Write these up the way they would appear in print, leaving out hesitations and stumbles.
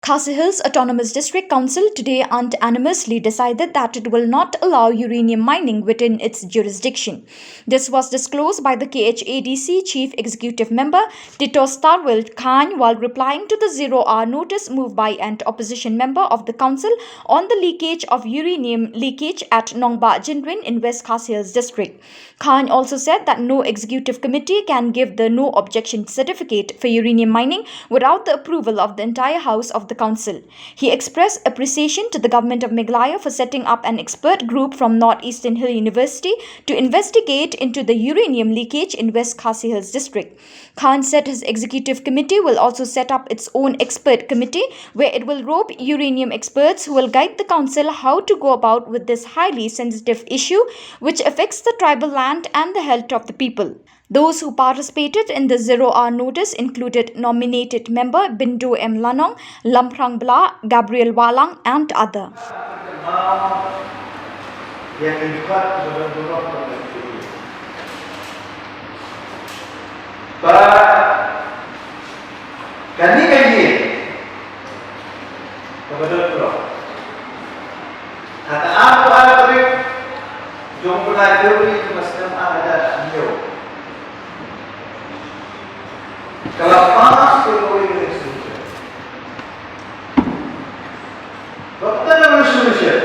Khasi Hills Autonomous District Council today unanimously decided that it will not allow uranium mining within its jurisdiction. This was disclosed by the KHADC Chief Executive Member Tito Starwell Khan while replying to the zero-hour notice moved by an opposition member of the council on the leakage of uranium leakage at Nongba Jinrin in West Khasi Hills District. Khan also said that no executive committee can give the no objection certificate for uranium mining without the approval of the entire house of the council. He expressed appreciation to the government of Meghalaya for setting up an expert group from Northeastern Hill University to investigate into the uranium leakage in West Khasi Hills district. Khan said his executive committee will also set up its own expert committee where it will rope uranium experts who will guide the council how to go about with this highly sensitive issue which affects the tribal land and the health of the people. Those who participated in the zero-hour notice included nominated member Bindu M. Lanong, Lamprang Bla, Gabriel Walang, and others. Kalapas Pinoy Resolution. Dokter Resolution.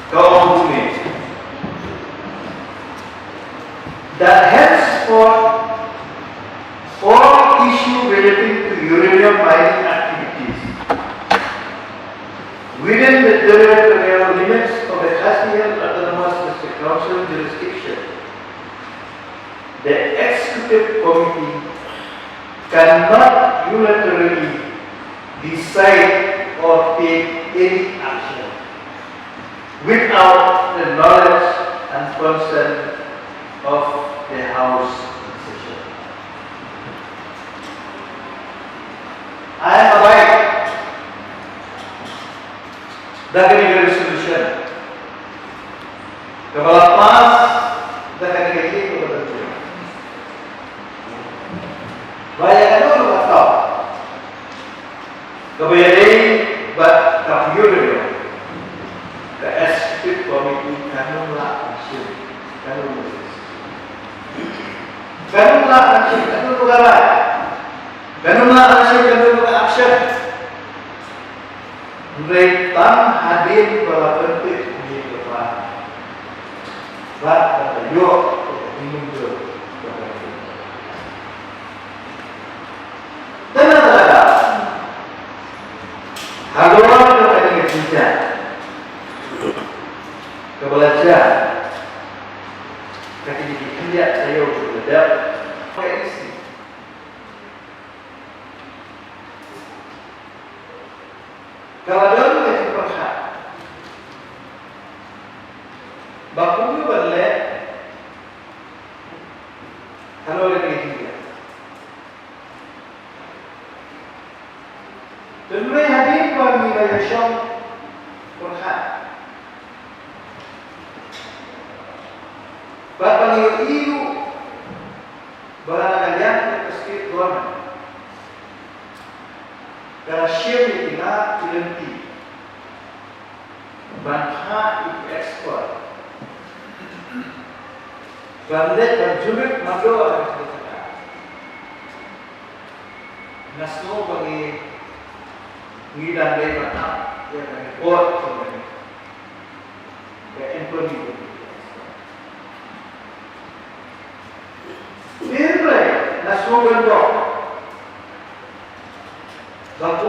Kaum bumi. That henceforth all issue relating to uranium mining activities within the territorial limits of the Khasi Autonomous District Council jurisdiction, the executive committee cannot unilaterally decide or take any action without the knowledge and consent of the House session. I am aware that the resolution Kepala Pas dan KKI kepada Bayan dulu kata, kebayang buat kapiyur ke executive committee kanunlah action, kanunlah action, kanunlah action. Mereka hadir pada penting di depan, buat kata yuk minum dulu. Haluan kepada kerja, kebelajar, ketika kerja saya berbeda, isi. Kalau dalam kerja perhak, bakunya berlek, haluan kerja. Tentunya hadir bagi Meghalaya berhak. Bagi EU barang kalian pasti government. Kalau share di tengah berhenti, bangsa itu ekspor. Bandar berjumlah madu ada kita. Nasional bagi Ngidang dari mana? Ya, dari port sebenarnya. Kayak employee. Ini nasional bentuk. Bangku